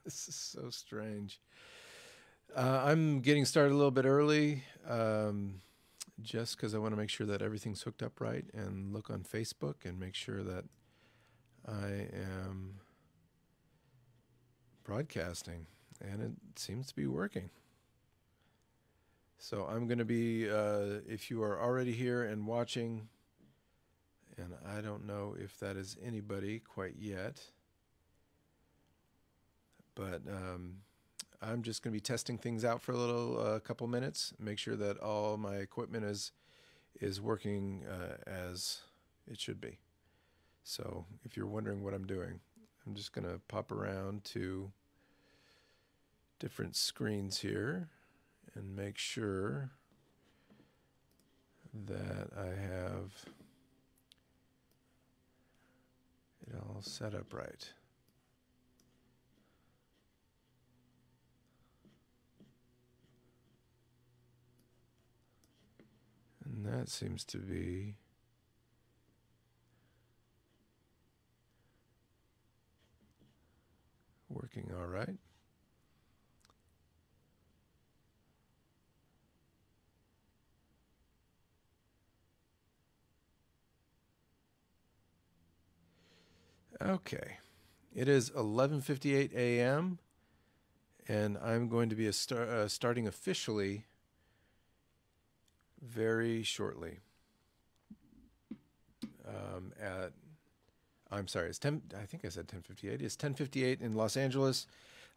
This is so strange. I'm getting started a little bit early, just because I want to make sure that everything's hooked up right and look on Facebook and make sure that I am broadcasting. And it seems to be working. So I'm going to be, if you are already here and watching, and I don't know if that is anybody quite yet, but I'm just going to be testing things out for a little couple minutes, make sure that all my equipment is working as it should be. So if you're wondering what I'm doing, I'm just going to pop around to different screens here and make sure that I have it all set up right. And that seems to be working all right. Okay. It is 11:58 a.m. and I'm going to be starting officially very shortly. I'm sorry, it's 10. I think I said 10:58. It's 10:58 in Los Angeles.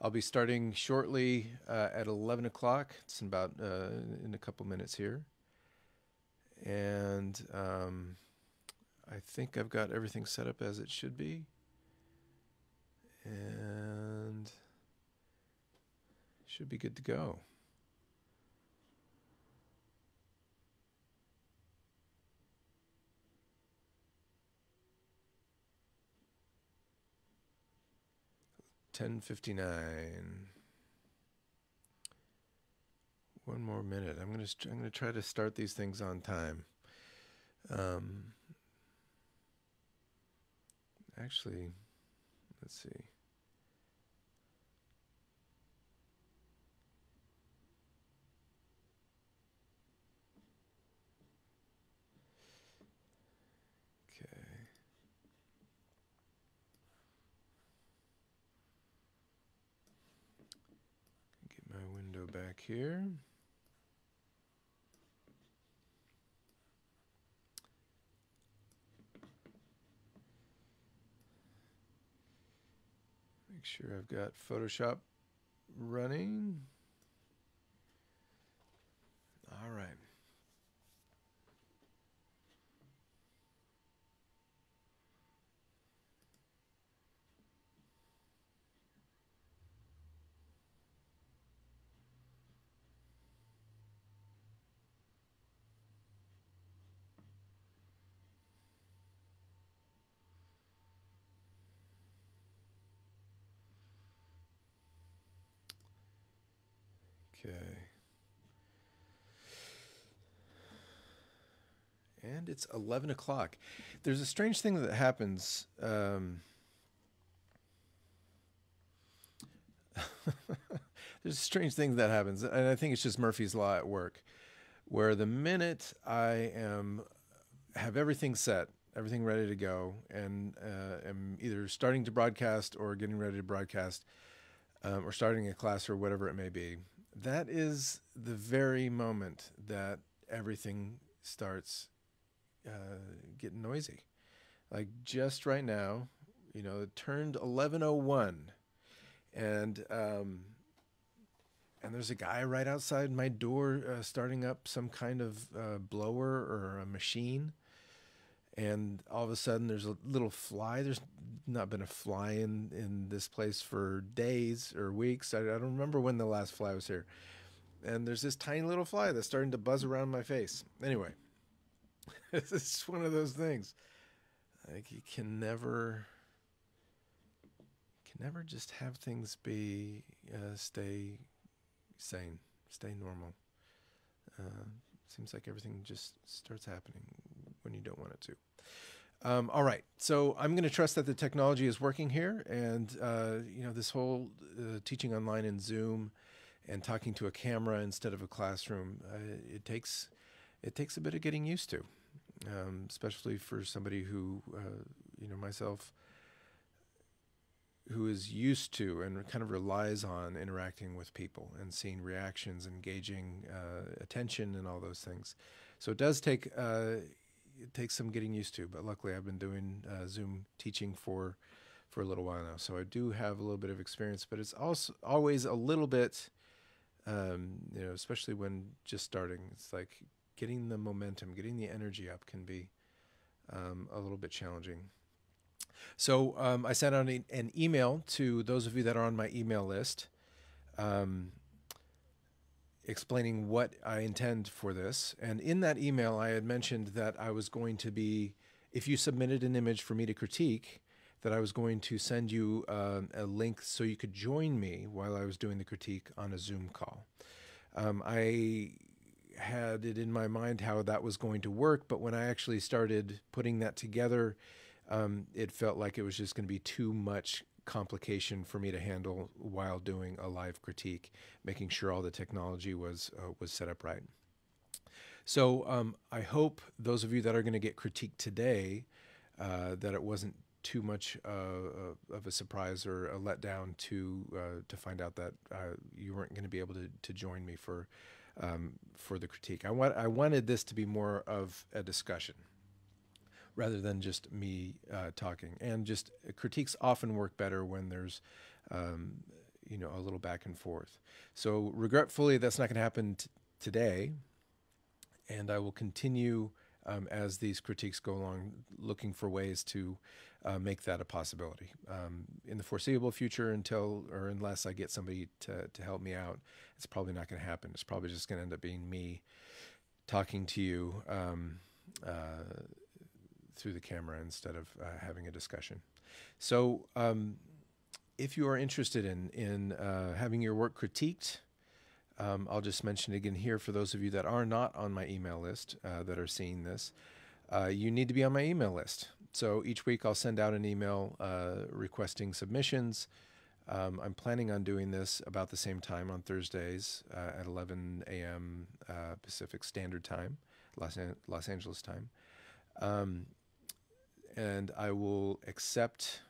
I'll be starting shortly at 11 o'clock. It's about in a couple minutes here, and I think I've got everything set up as it should be, and should be good to go. $10:59. One more minute. I'm gonna try to start these things on time. Actually, let's see. Okay. Get my window back here. Make sure I've got Photoshop running. All right. Okay. And it's 11 o'clock. There's a strange thing that happens. There's a strange thing that happens, and I think it's just Murphy's Law at work, where the minute I have everything set, everything ready to go, and am either starting to broadcast or getting ready to broadcast, or starting a class or whatever it may be, that is the very moment that everything starts getting noisy. Like just right now, it turned 11:01, and there's a guy right outside my door starting up some kind of blower or a machine. And all of a sudden, there's a little fly. There's not been a fly in this place for days or weeks. I don't remember when the last fly was here. And there's this tiny little fly that's starting to buzz around my face. Anyway, it's one of those things. Like you can never just have things be stay sane, stay normal. Uh, Seems like everything just starts happening when you don't want it to. All right, so I'm going to trust that the technology is working here, and this whole teaching online in Zoom and talking to a camera instead of a classroom, it takes a bit of getting used to, especially for somebody who, myself, who is used to and kind of relies on interacting with people and seeing reactions, engaging attention, and all those things. So it takes some getting used to. But luckily, I've been doing Zoom teaching for a little while now, so I do have a little bit of experience. But it's also always a little bit, especially when just starting. It's like getting the momentum, getting the energy up can be a little bit challenging. So I sent out an email to those of you that are on my email list, explaining what I intend for this. And in that email, I had mentioned that I was going to be, if you submitted an image for me to critique, that I was going to send you a link so you could join me while I was doing the critique on a Zoom call. I had it in my mind how that was going to work, but when I actually started putting that together, it felt like it was just going to be too much complication for me to handle while doing a live critique, making sure all the technology was set up right. So I hope those of you that are going to get critiqued today, that it wasn't too much of a surprise or a letdown to find out that you weren't going to be able to join me for the critique. I wanted this to be more of a discussion rather than just me talking. And just critiques often work better when there's, a little back and forth. So regretfully, that's not going to happen today. And I will continue as these critiques go along, looking for ways to make that a possibility. In the foreseeable future, unless I get somebody to help me out, it's probably not going to happen. It's probably just going to end up being me talking to you through the camera instead of having a discussion. So if you are interested in having your work critiqued, I'll just mention again here for those of you that are not on my email list that are seeing this, you need to be on my email list. So each week I'll send out an email requesting submissions. I'm planning on doing this about the same time on Thursdays at 11 a.m. Pacific Standard Time, Los Angeles time. And I will accept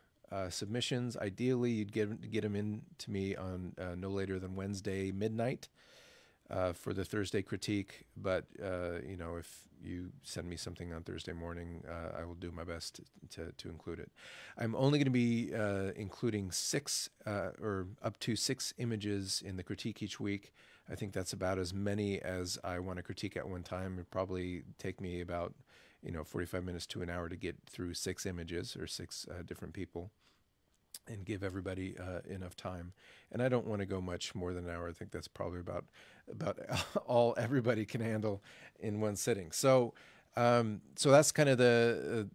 submissions. Ideally, you'd get them in to me on no later than Wednesday midnight for the Thursday critique. But if you send me something on Thursday morning, I will do my best to include it. I'm only going to be including 6 or up to 6 images in the critique each week. I think that's about as many as I want to critique at one time. It'd probably take me about 45 minutes to an hour to get through 6 images or 6 different people and give everybody enough time. And I don't want to go much more than an hour. I think that's probably about all everybody can handle in one sitting. So that's kind of the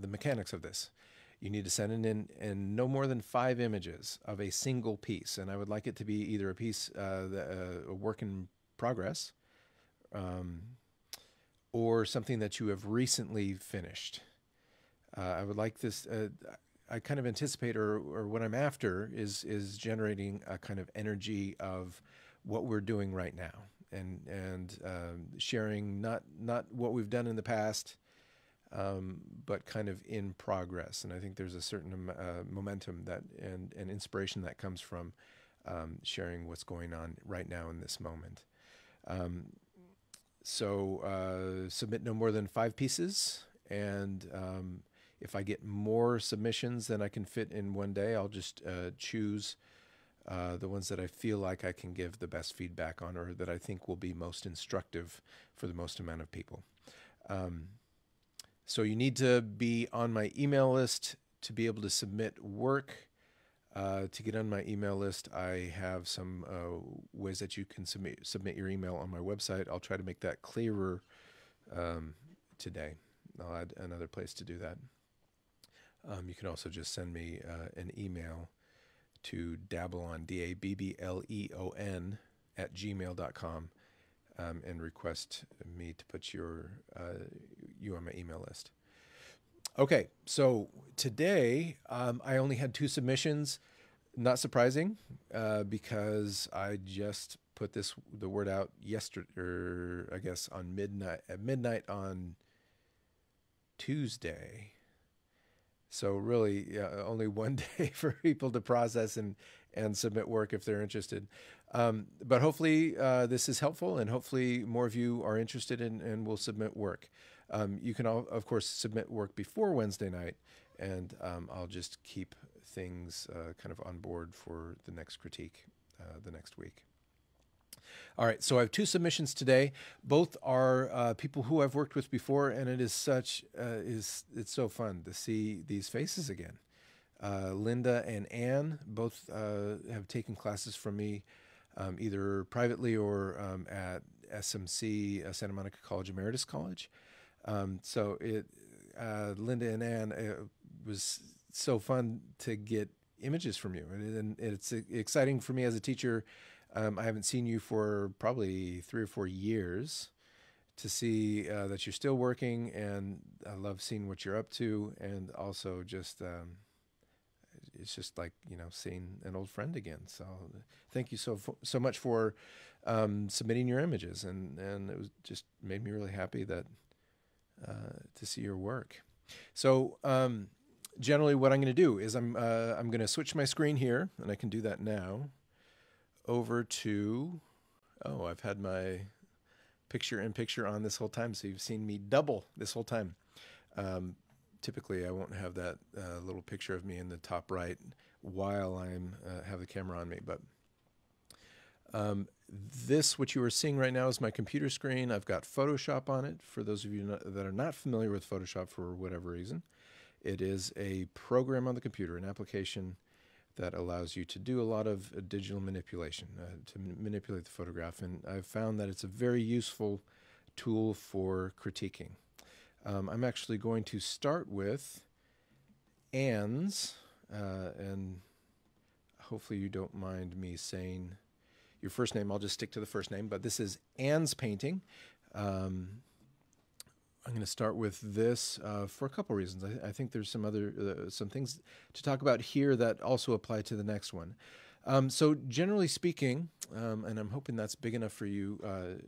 mechanics of this. You need to send in no more than 5 images of a single piece. And I would like it to be either a piece, a work in progress, or something that you have recently finished. I would like this. I kind of anticipate, or what I'm after is generating a kind of energy of what we're doing right now, and sharing not what we've done in the past, but kind of in progress. And I think there's a certain momentum and inspiration that comes from sharing what's going on right now in this moment. So submit no more than 5 pieces, and if I get more submissions than I can fit in one day, I'll just choose the ones that I feel like I can give the best feedback on, or that I think will be most instructive for the most amount of people. So you need to be on my email list to be able to submit work. To get on my email list, I have some ways that you can submit your email on my website. I'll try to make that clearer today. I'll add another place to do that. You can also just send me an email to dabbleon, DABBLEON, @gmail.com, and request me to put you on my email list. Okay, so today I only had two submissions. Not surprising, because I just put the word out yesterday, or I guess on midnight at midnight on Tuesday. So really, only one day for people to process and submit work if they're interested. But hopefully this is helpful, and hopefully more of you are interested in and will submit work. You can all, of course, submit work before Wednesday night, and I'll just keep things kind of on board for the next critique the next week. All right, so I have two submissions today. Both are people who I've worked with before, and it is it's so fun to see these faces again. Linda and Anne both have taken classes from me, either privately or at SMC, Santa Monica College Emeritus College. So Linda and Anne, was so fun to get images from you, and it's exciting for me as a teacher. I haven't seen you for probably 3 or 4 years, to see that you're still working, and I love seeing what you're up to, and also just it's just like, seeing an old friend again. So thank you so much for submitting your images, and it was just made me really happy that to see your work. So generally what I'm going to do is I'm going to switch my screen here, and I can do that now, over to, I've had my picture-in-picture on this whole time, so you've seen me double this whole time. Typically, I won't have that little picture of me in the top right while I'm have the camera on me, but what you are seeing right now is my computer screen. I've got Photoshop on it. For those of you that are not familiar with Photoshop for whatever reason, it is a program on the computer, an application that allows you to do a lot of digital manipulation, to manipulate the photograph. And I've found that it's a very useful tool for critiquing. I'm actually going to start with Anne's, and hopefully you don't mind me saying your first name. I'll just stick to the first name, but this is Anne's painting. I'm going to start with this for a couple reasons. I think there's some things to talk about here that also apply to the next one. So generally speaking, and I'm hoping that's big enough for you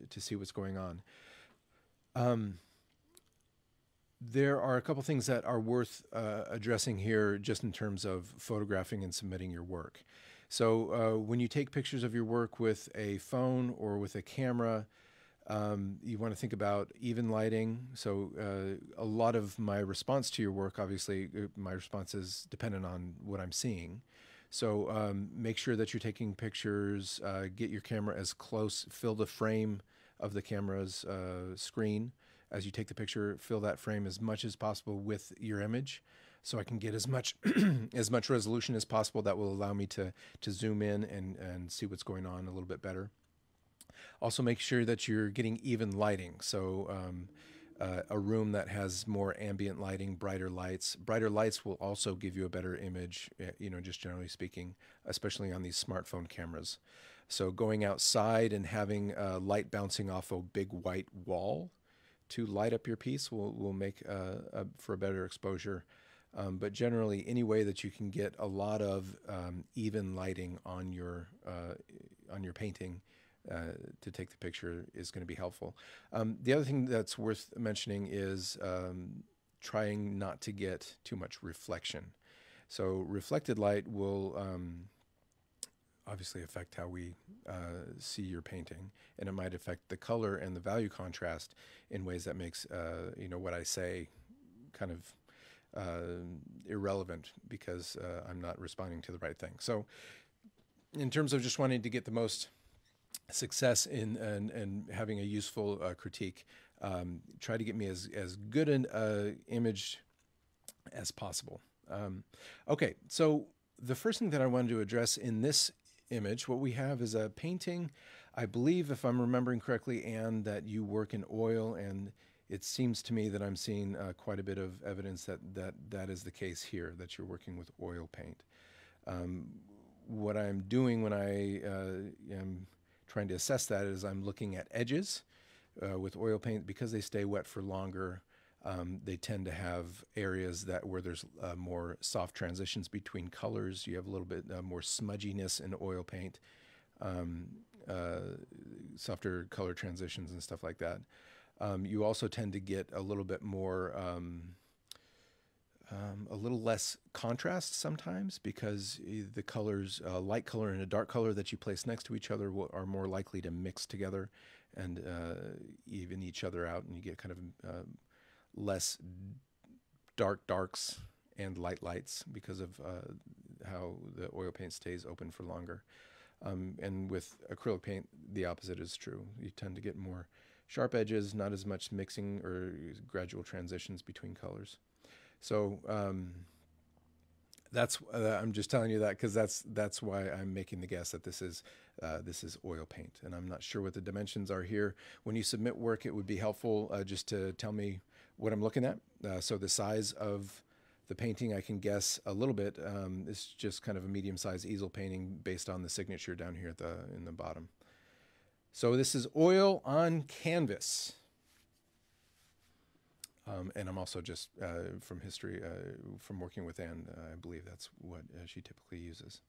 to see what's going on, there are a couple things that are worth addressing here, just in terms of photographing and submitting your work. So when you take pictures of your work with a phone or with a camera, you want to think about even lighting. So a lot of my response to your work, obviously, my response is dependent on what I'm seeing. So make sure that you're taking pictures, get your camera as close, fill the frame of the camera's screen. As you take the picture, fill that frame as much as possible with your image, so I can get as much as much resolution as possible. That will allow me to zoom in and see what's going on a little bit better. Also, make sure that you're getting even lighting. So a room that has more ambient lighting, brighter lights. Brighter lights will also give you a better image, just generally speaking, especially on these smartphone cameras. So going outside and having light bouncing off a big white wall to light up your piece will make for a better exposure. But generally, any way that you can get a lot of even lighting on your painting to take the picture is going to be helpful. The other thing that's worth mentioning is trying not to get too much reflection. So reflected light will obviously affect how we see your painting, and it might affect the color and the value contrast in ways that makes what I say kind of irrelevant, because I'm not responding to the right thing. So in terms of just wanting to get the most success in and having a useful critique, try to get me as good an image as possible. Okay, so the first thing that I wanted to address in this image, what we have is a painting. I believe, if I'm remembering correctly, Anne, that you work in oil, and it seems to me that I'm seeing quite a bit of evidence that is the case here, that you're working with oil paint. What I'm doing when I am trying to assess that is I'm looking at edges with oil paint, because they stay wet for longer. They tend to have areas where there's more soft transitions between colors. You have a little bit more smudginess in oil paint, um, softer color transitions and stuff like that. You also tend to get a little bit more, a little less contrast sometimes because the colors, light color and a dark color that you place next to each other are more likely to mix together and even each other out, and you get kind of less dark darks and light lights because of how the oil paint stays open for longer. And with acrylic paint, the opposite is true. You tend to get more sharp edges, not as much mixing or gradual transitions between colors. So that's I'm just telling you that because that's why I'm making the guess that this is oil paint, and I'm not sure what the dimensions are here. When you submit work, it would be helpful just to tell me what I'm looking at. So the size of the painting, I can guess a little bit. It's just kind of a medium-sized easel painting based on the signature down here in the bottom. So this is oil on canvas. And I'm also just from history, from working with Anne, I believe that's what she typically uses.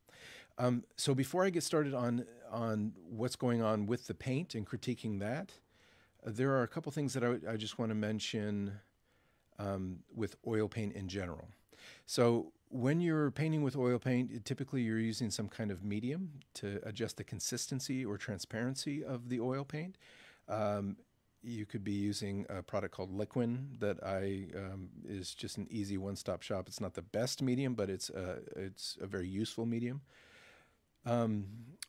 So before I get started on what's going on with the paint and critiquing that, there are a couple things that I just want to mention with oil paint in general. So when you're painting with oil paint, typically you're using some kind of medium to adjust the consistency or transparency of the oil paint. You could be using a product called Liquin that is just an easy one-stop shop. It's not the best medium, but it's a very useful medium.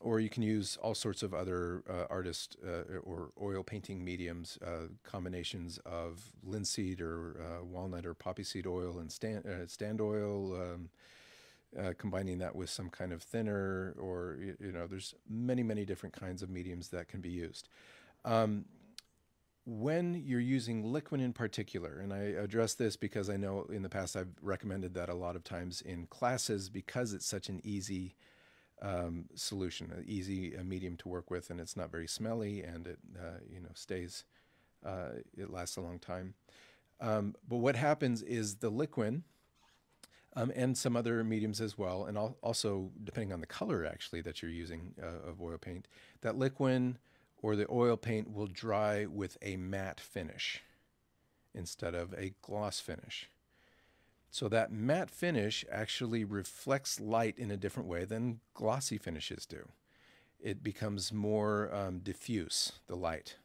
Or you can use all sorts of other artist or oil painting mediums, combinations of linseed or walnut or poppy seed oil and stand oil, combining that with some kind of thinner, or there's many different kinds of mediums that can be used. When you're using Liquin in particular, and I address this because I know in the past I've recommended that a lot of times in classes because it's such an easy solution, an easy medium to work with, and it's not very smelly, and it stays, it lasts a long time. But what happens is the Liquin, and some other mediums as well, and also depending on the color actually that you're using of oil paint, that Liquin or the oil paint will dry with a matte finish instead of a gloss finish. So that matte finish actually reflects light in a different way than glossy finishes do. It becomes more diffuse, the light.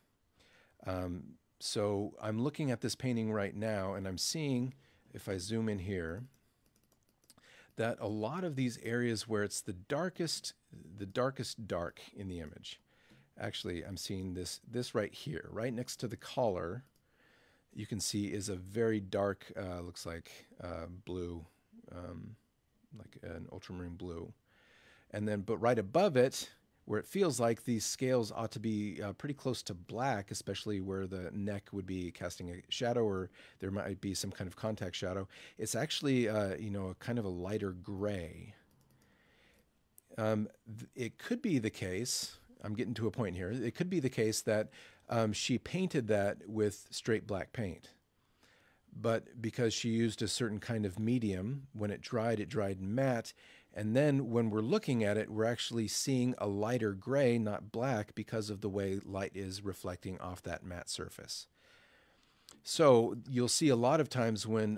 So I'm looking at this painting right now, and I'm seeing, if I zoom in here, that a lot of these areas where it's the darkest dark in the image. Actually, I'm seeing this right here, right next to the collar. You can see is a very dark, looks like blue, like an ultramarine blue. And then, but right above it, where it feels like these scales ought to be pretty close to black, especially where the neck would be casting a shadow, or there might be some kind of contact shadow. It's actually, a kind of a lighter gray. It could be the case, I'm getting to a point here, it could be the case that she painted that with straight black paint. But because she used a certain kind of medium, when it dried matte. And then when we're looking at it, we're actually seeing a lighter gray, not black, because of the way light is reflecting off that matte surface. So you'll see a lot of times when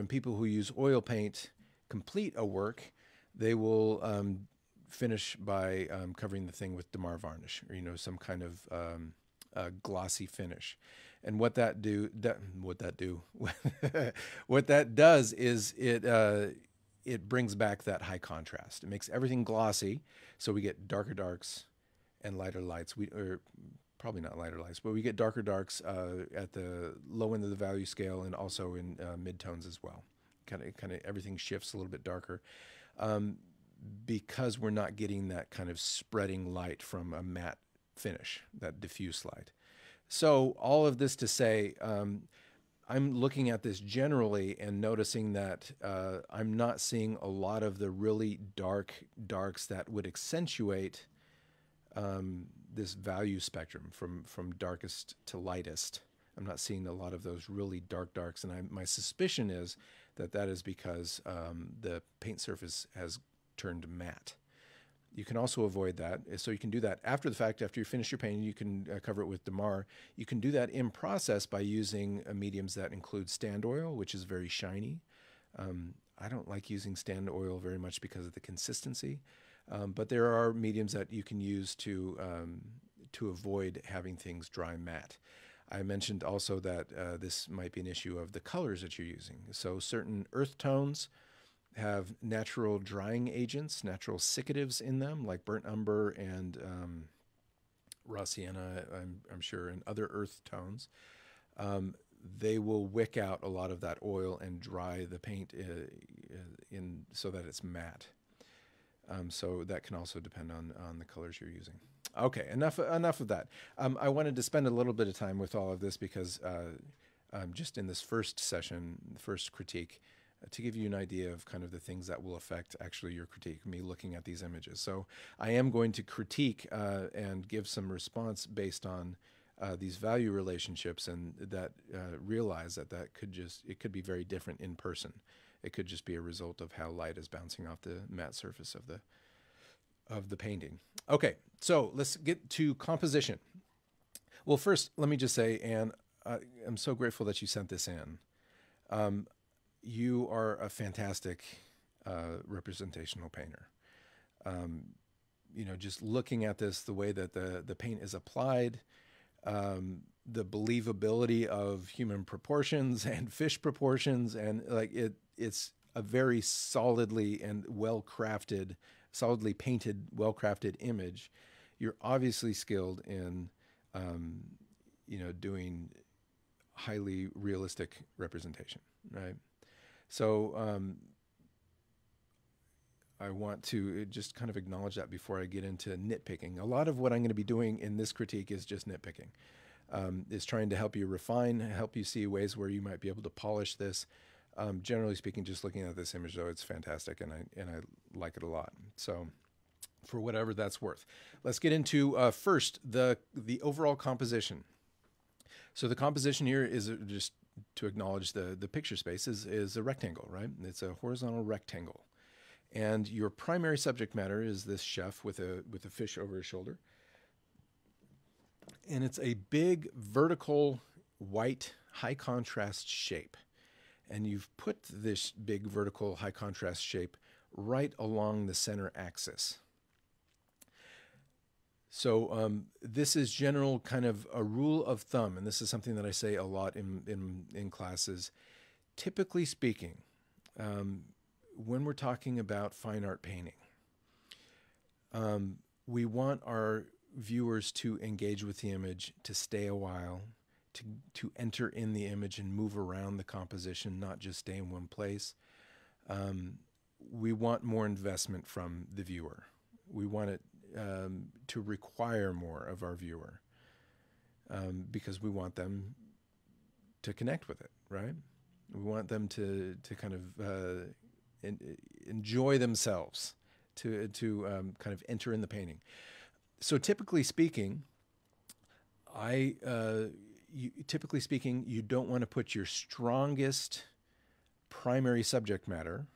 people who use oil paint complete a work, they will finish by covering the thing with Damar varnish, or some kind of glossy finish. And what that does is it brings back that high contrast. It makes everything glossy, so we get darker darks and lighter lights. Or probably not lighter lights, but we get darker darks at the low end of the value scale, and also in midtones as well. Kind of everything shifts a little bit darker. Because we're not getting that kind of spreading light from a matte finish, that diffuse light. So all of this to say, I'm looking at this generally and noticing that I'm not seeing a lot of the really dark darks that would accentuate this value spectrum from darkest to lightest I'm not seeing a lot of those really dark darks, and my suspicion is that that is because the paint surface has turned matte. You can also avoid that. So you can do that after the fact. After you finish your painting, you can cover it with Damar. You can do that in process by using mediums that include stand oil, which is very shiny. I don't like using stand oil very much because of the consistency, but there are mediums that you can use to avoid having things dry matte. I mentioned also that this might be an issue of the colors that you're using. So certain earth tones have natural drying agents, natural secatives in them, like burnt umber and raw sienna, I'm sure, and other earth tones. They will wick out a lot of that oil and dry the paint in so that it's matte. So that can also depend on the colors you're using. Okay, enough of that. I wanted to spend a little bit of time with all of this because just in this first session, first critique, to give you an idea of kind of the things that will affect actually your critique, me looking at these images. So I am going to critique and give some response based on these value relationships, and that realize that it could be very different in person. It could just be a result of how light is bouncing off the matte surface of the painting. Okay, so let's get to composition. Well, first, let me just say, Anne, I'm so grateful that you sent this in. You are a fantastic representational painter. Just looking at this, the way that the paint is applied, the believability of human proportions and fish proportions, and it's a very solidly and solidly painted, well-crafted image. You're obviously skilled in, doing highly realistic representation, right? So I want to just kind of acknowledge that before I get into nitpicking. A lot of what I'm going to be doing in this critique is just nitpicking. Is trying to help you refine, help you see ways where you might be able to polish this. Generally speaking, just looking at this image, though, it's fantastic, and I like it a lot. So for whatever that's worth. Let's get into first the overall composition. So the composition here is just to acknowledge the picture space is a rectangle, right? It's a horizontal rectangle. And your primary subject matter is this chef with a fish over his shoulder. And it's a big vertical white high contrast shape. And you've put this big vertical high contrast shape right along the center axis. So this is general kind of a rule of thumb, and this is something that I say a lot in classes. Typically speaking, when we're talking about fine art painting, we want our viewers to engage with the image, to stay a while, to enter in the image and move around the composition, not just stay in one place. We want more investment from the viewer. We want it to require more of our viewer because we want them to connect with it, right? We want them to kind of enjoy themselves, to kind of enter in the painting. So typically speaking, you don't want to put your strongest primary subject matter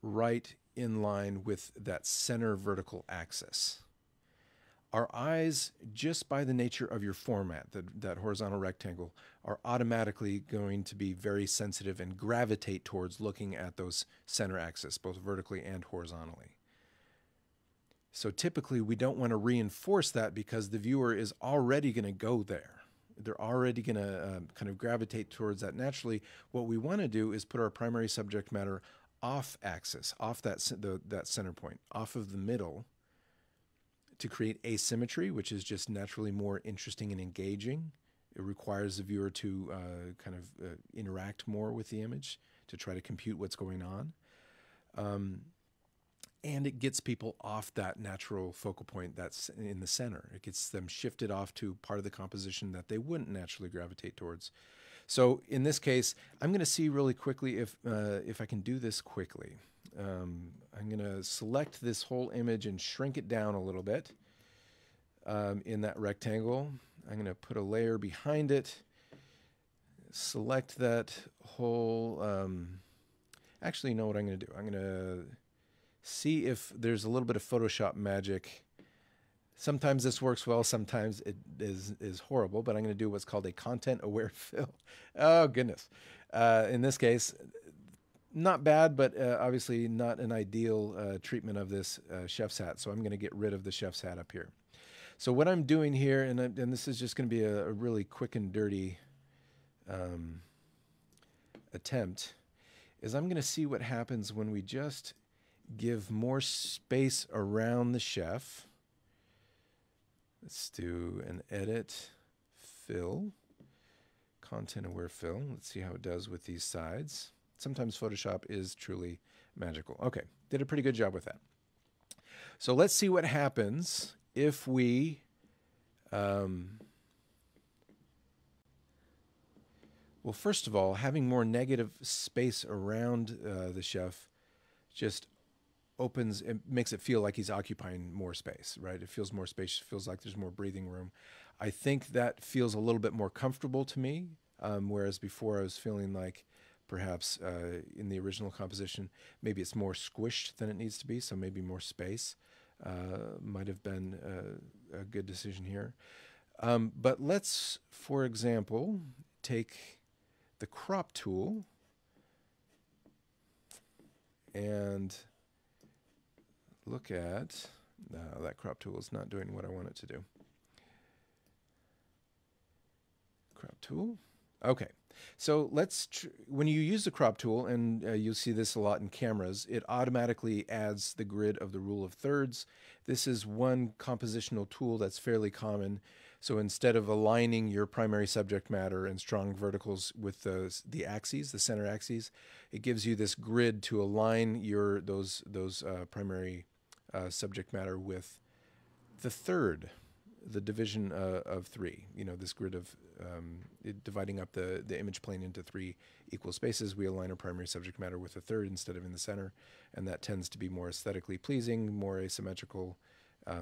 right in line with that center vertical axis. Our eyes, just by the nature of your format, that horizontal rectangle, are automatically going to be very sensitive and gravitate towards looking at those center axis, both vertically and horizontally. So typically we don't want to reinforce that because the viewer is already going to go there. They're already going to kind of gravitate towards that naturally. What we want to do is put our primary subject matter off axis, off that center point, off of the middle, to create asymmetry, which is just naturally more interesting and engaging. It requires the viewer to kind of interact more with the image, to try to compute what's going on. And it gets people off that natural focal point that's in the center. It gets them shifted off to part of the composition that they wouldn't naturally gravitate towards. So in this case, I'm going to see really quickly if I can do this quickly. I'm going to select this whole image and shrink it down a little bit in that rectangle. I'm going to put a layer behind it. select that whole, actually, you know what I'm going to do? I'm going to see if there's a little bit of Photoshop magic. Sometimes this works well, sometimes it is horrible, but I'm going to do what's called a content-aware fill. Oh, goodness. In this case, not bad, but obviously not an ideal treatment of this chef's hat, so I'm going to get rid of the chef's hat up here. So what I'm doing here, and this is just going to be a really quick and dirty attempt, is I'm going to see what happens when we just give more space around the chef. Let's do an edit, fill, content-aware fill. Let's see how it does with these sides. Sometimes Photoshop is truly magical. Okay, did a pretty good job with that. So let's see what happens if we well, first of all, having more negative space around the chef just opens, it makes it feel like he's occupying more space, right? It feels more spacious, feels like there's more breathing room. I think that feels a little bit more comfortable to me, whereas before I was feeling like perhaps in the original composition, maybe it's more squished than it needs to be, so maybe more space might have been a good decision here. But let's, for example, take the crop tool and look at, no, that crop tool is not doing what I want it to do. Crop tool. Okay. So let's, when you use the crop tool, and you'll see this a lot in cameras, it automatically adds the grid of the rule of thirds. This is one compositional tool that's fairly common. So instead of aligning your primary subject matter and strong verticals with the axes, the center axes, it gives you this grid to align your those primary subject matter with the third, the division of three. You know, this grid of dividing up the image plane into three equal spaces. We align our primary subject matter with the third instead of in the center, and that tends to be more aesthetically pleasing, more asymmetrical,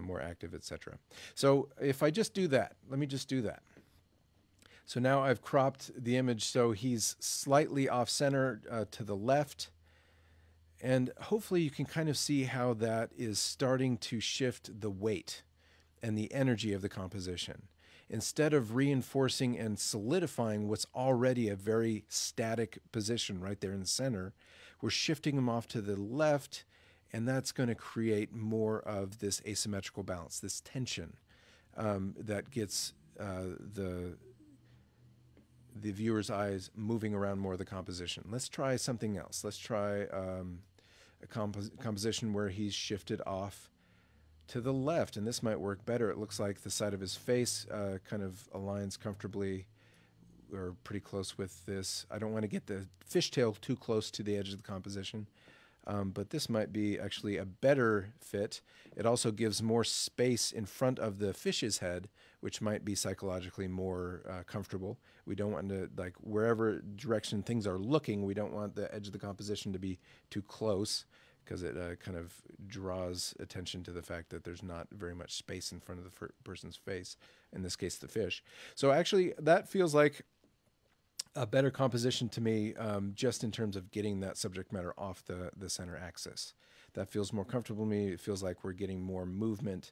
more active, etc. So if I just do that, let me just do that. So now I've cropped the image so he's slightly off center to the left, and hopefully you can kind of see how that is starting to shift the weight and the energy of the composition. Instead of reinforcing and solidifying what's already a very static position right there in the center, we're shifting them off to the left, and that's going to create more of this asymmetrical balance, this tension that gets the viewer's eyes moving around more of the composition. Let's try something else. Let's try a composition where he's shifted off to the left, and this might work better. It looks like the side of his face kind of aligns comfortably or pretty close with this. I don't want to get the fishtail too close to the edge of the composition, but this might be actually a better fit. It also gives more space in front of the fish's head, which might be psychologically more comfortable. We don't want to, like, wherever direction things are looking, we don't want the edge of the composition to be too close, because it kind of draws attention to the fact that there's not very much space in front of the person's face, in this case the fish. So actually that feels like a better composition to me, just in terms of getting that subject matter off the center axis. That feels more comfortable to me. It feels like we're getting more movement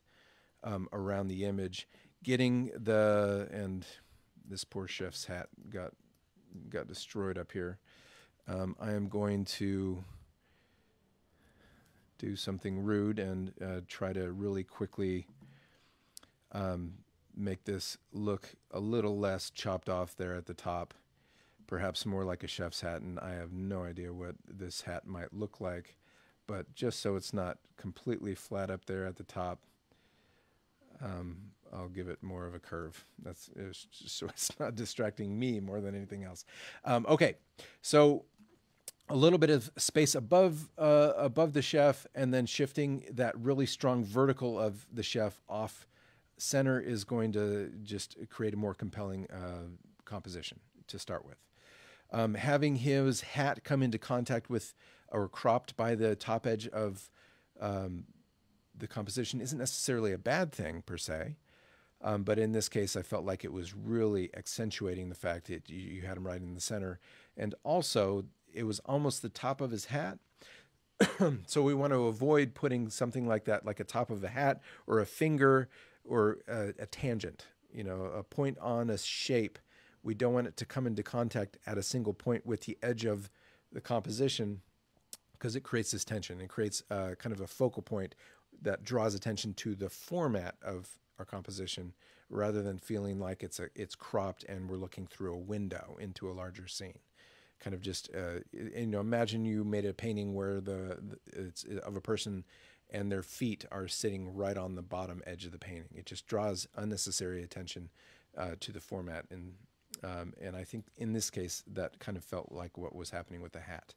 around the image. Getting the, and this poor chef's hat got destroyed up here. I am going to do something rude and try to really quickly make this look a little less chopped off there at the top, perhaps more like a chef's hat, and I have no idea what this hat might look like, but just so it's not completely flat up there at the top, I'll give it more of a curve. It's just so it's not distracting me more than anything else. Okay, so a little bit of space above the chef, and then shifting that really strong vertical of the chef off center is going to just create a more compelling composition to start with. Having his hat come into contact with or cropped by the top edge of the composition isn't necessarily a bad thing per se. But in this case, I felt like it was really accentuating the fact that you had him right in the center. And also, it was almost the top of his hat. So we want to avoid putting something like that, like a top of a hat or a finger or a tangent, a point on a shape. We don't want it to come into contact at a single point with the edge of the composition, because it creates this tension. It creates kind of a focal point that draws attention to the format of our composition, rather than feeling like it's cropped and we're looking through a window into a larger scene. Kind of just imagine you made a painting where it's of a person and their feet are sitting right on the bottom edge of the painting. It just draws unnecessary attention to the format, and I think in this case that kind of felt like what was happening with the hat.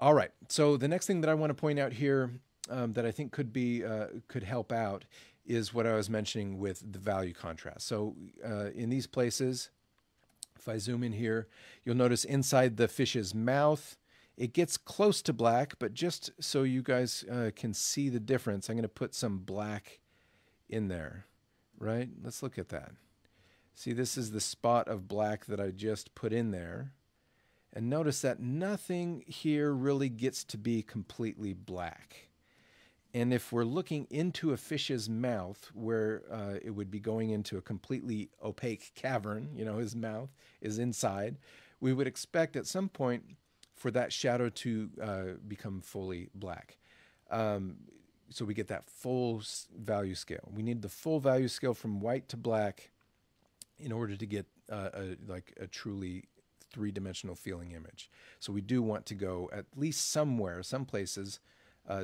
All right, so the next thing that I want to point out here that I think could help out is what I was mentioning with the value contrast. So in these places, if I zoom in here, you'll notice inside the fish's mouth, it gets close to black, but just so you guys can see the difference, I'm going to put some black in there, right? Let's look at that. See, this is the spot of black that I just put in there. And notice that nothing here really gets to be completely black. And if we're looking into a fish's mouth, where it would be going into a completely opaque cavern, his mouth is inside, we would expect at some point for that shadow to become fully black. So we get that full value scale. We need the full value scale from white to black in order to get a truly three-dimensional feeling image. So we do want to go at least some places,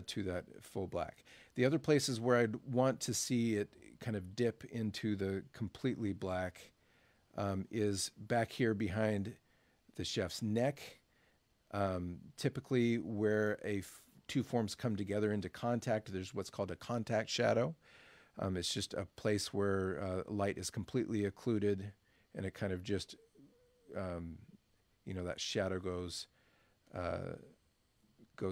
to that full black. The other places where I'd want to see it kind of dip into the completely black is back here behind the chef's neck, typically where two forms come together into contact. There's what's called a contact shadow. It's just a place where light is completely occluded, and it kind of just, that shadow goes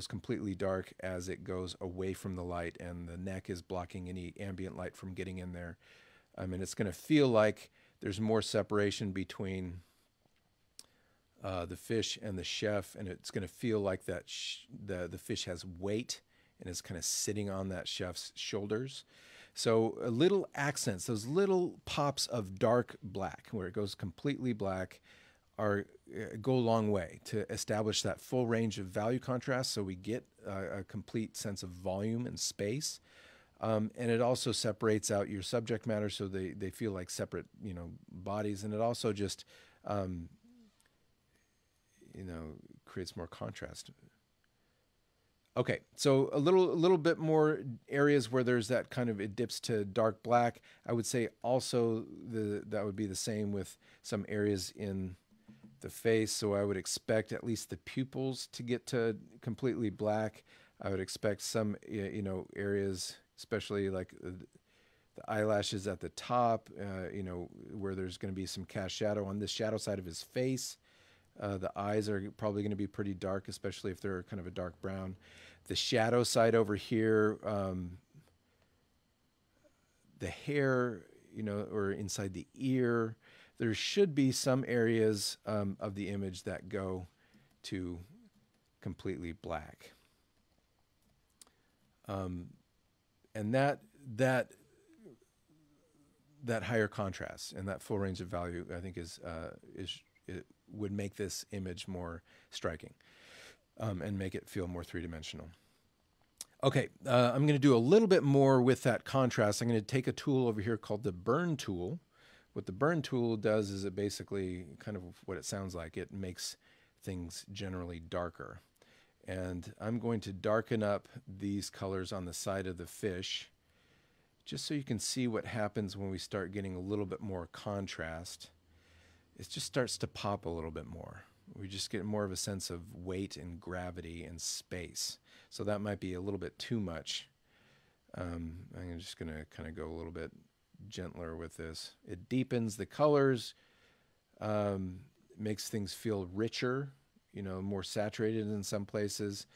completely dark as it goes away from the light, and the neck is blocking any ambient light from getting in there. And it's going to feel like there's more separation between the fish and the chef, and it's going to feel like that the fish has weight and is kind of sitting on that chef's shoulders. So little accents, those little pops of dark black, where it goes completely black, go a long way to establish that full range of value contrast, so we get a complete sense of volume and space. And it also separates out your subject matter, so they feel like separate bodies, and it also just creates more contrast. Okay, so a little bit more areas where there's that kind of, it dips to dark black. I would say also that would be the same with some areas in the face. So I would expect at least the pupils to get to completely black. I would expect some areas, especially like the eyelashes at the top, where there's going to be some cast shadow on this shadow side of his face. The eyes are probably going to be pretty dark, especially if they're kind of a dark brown. The shadow side over here, the hair, or inside the ear, there should be some areas of the image that go to completely black. And that higher contrast and that full range of value, I think, it would make this image more striking, and make it feel more three-dimensional. Okay, I'm going to do a little bit more with that contrast. I'm going to take a tool over here called the burn tool. What the burn tool does is it basically, kind of what it sounds like, it makes things generally darker. And I'm going to darken up these colors on the side of the fish, just so you can see what happens when we start getting a little bit more contrast. It just starts to pop a little bit more. We just get more of a sense of weight and gravity and space. So that might be a little bit too much. I'm just going to kind of go a little bit gentler with this. It deepens the colors, makes things feel richer, more saturated in some places.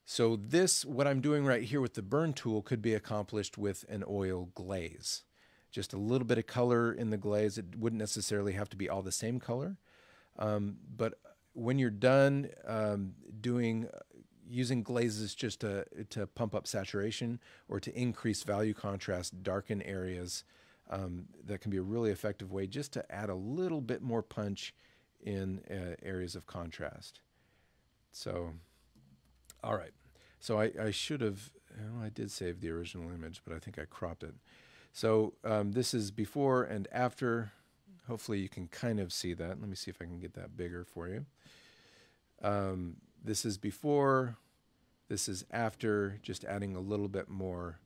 So this, what I'm doing right here with the burn tool, could be accomplished with an oil glaze. Just a little bit of color in the glaze. It wouldn't necessarily have to be all the same color. But when you're done using glazes just to pump up saturation or to increase value contrast, darken areas, that can be a really effective way just to add a little bit more punch in areas of contrast. So, all right. So I should have, well, I did save the original image, but I think I cropped it. So this is before and after. Hopefully you can kind of see that. Let me see if I can get that bigger for you. This is before, this is after, just adding a little bit more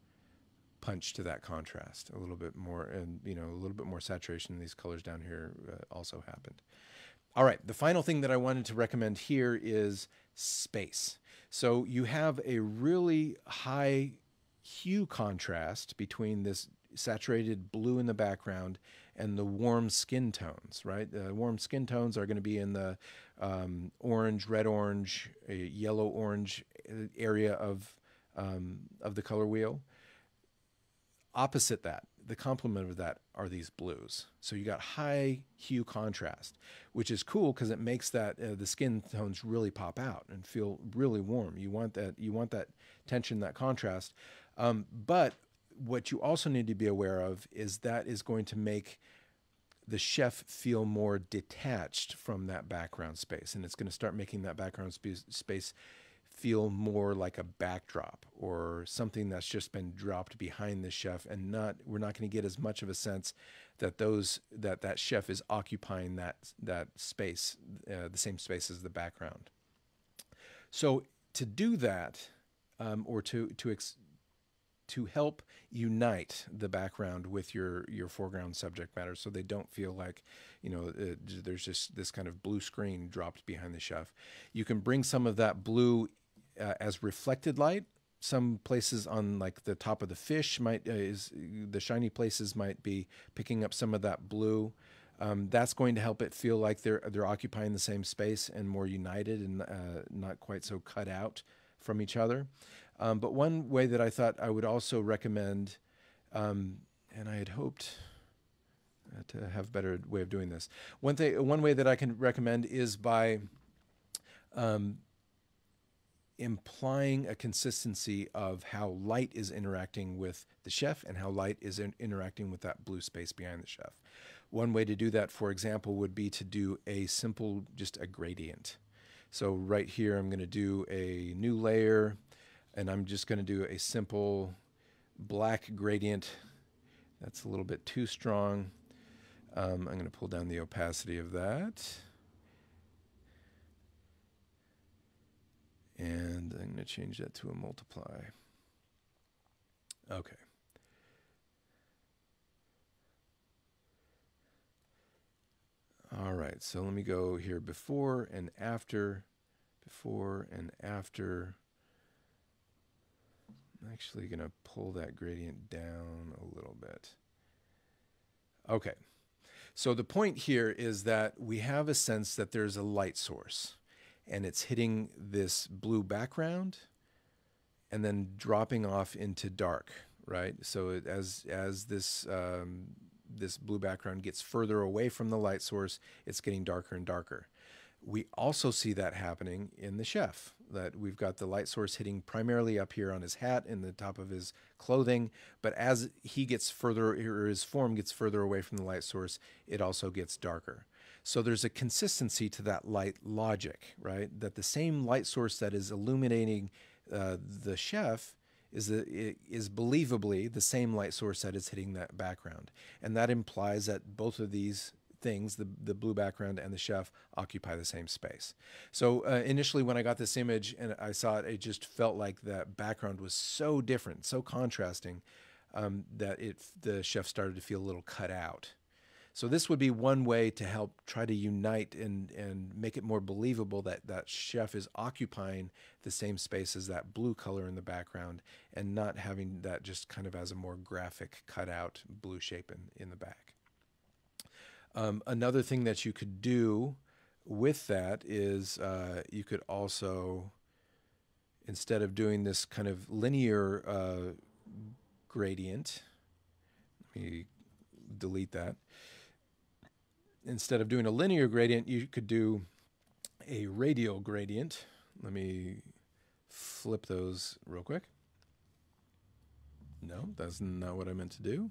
punch to that contrast, a little bit more, and a little bit more saturation in these colors down here also happened. All right, the final thing that I wanted to recommend here is space. So you have a really high hue contrast between this saturated blue in the background and the warm skin tones, right? The warm skin tones are going to be in the orange, red-orange, yellow-orange area of the color wheel. Opposite that, the complement of that are these blues. So you got high hue contrast, which is cool because it makes that the skin tones really pop out and feel really warm. You want that tension, that contrast. But what you also need to be aware of is that is going to make the chef feel more detached from that background space, and it's going to start making that background space feel more like a backdrop or something that's just been dropped behind the chef, and we're not going to get as much of a sense that that chef is occupying that space, the same space as the background. So to do that, or to help unite the background with your foreground subject matter, so they don't feel like there's just this kind of blue screen dropped behind the chef, you can bring some of that blue as reflected light. Some places on like the top of the fish the shiny places might be picking up some of that blue. That's going to help it feel like they're occupying the same space and more united and not quite so cut out from each other. But one way that I thought I would also recommend, and I had hoped to have a better way of doing this. One way that I can recommend is by implying a consistency of how light is interacting with the chef and how light is interacting with that blue space behind the chef. One way to do that, for example, would be to do just a gradient. So right here, I'm going to do a new layer, and I'm just going to do a simple black gradient. That's a little bit too strong. I'm going to pull down the opacity of that. And I'm going to change that to a multiply. Okay. All right, so let me go here before and after. Before and after. I'm actually going to pull that gradient down a little bit. Okay, so the point here is that we have a sense that there's a light source, and it's hitting this blue background and then dropping off into dark, right? So as this this blue background gets further away from the light source, it's getting darker and darker. We also see that happening in the chef, that we've got the light source hitting primarily up here on his hat and the top of his clothing, but as he gets further, or his form gets further away from the light source, it also gets darker. So there's a consistency to that light logic, right? That the same light source that is illuminating the chef is believably the same light source that is hitting that background. And that implies that both of these things, the blue background and the chef, occupy the same space. So initially when I got this image and I saw it, it just felt like that background was so different, so contrasting, that the chef started to feel a little cut out. So this would be one way to help try to unite and make it more believable that that chef is occupying the same space as that blue color in the background and not having that just kind of as a more graphic cutout blue shape in the back. Another thing that you could do with that is you could also, instead of doing this kind of linear gradient, let me delete that. Instead of doing a linear gradient, you could do a radial gradient. Let me flip those real quick. No, that's not what I meant to do.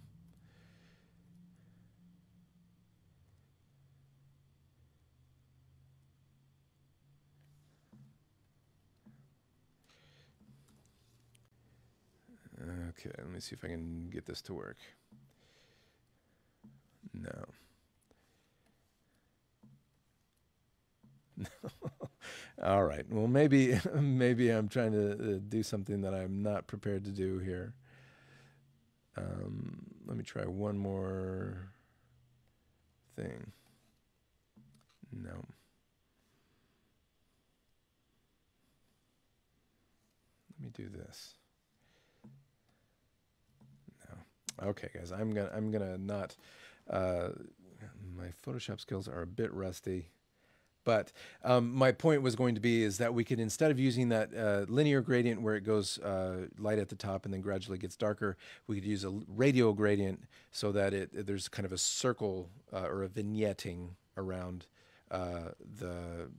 Okay, let me see if I can get this to work. No. All right. Well, maybe I'm trying to do something that I'm not prepared to do here. Let me try one more thing. No. Let me do this. No. Okay, guys. I'm gonna not. My Photoshop skills are a bit rusty. But my point was going to be is that we could, instead of using that linear gradient where it goes light at the top and then gradually gets darker, we could use a radial gradient so that there's kind of a circle or a vignetting around the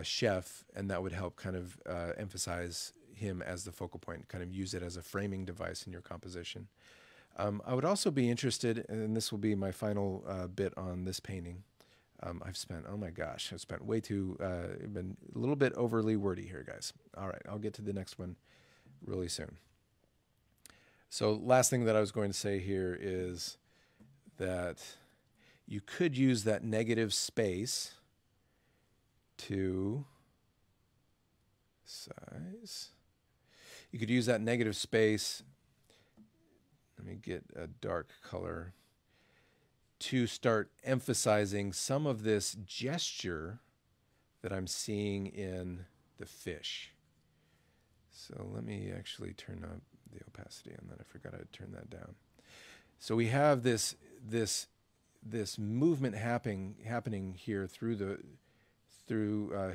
chef, and that would help kind of emphasize him as the focal point, kind of use it as a framing device in your composition. I would also be interested, and this will be my final bit on this painting. I've spent, oh my gosh, I've spent way too, been a little bit overly wordy here, guys. All right, I'll get to the next one really soon. So last thing that I was going to say here is that you could use that negative space to size. You could use that negative space. Let me get a dark color to start emphasizing some of this gesture that I'm seeing in the fish. So let me actually turn up the opacity, and then I forgot I'd turn that down. So we have this movement happening here through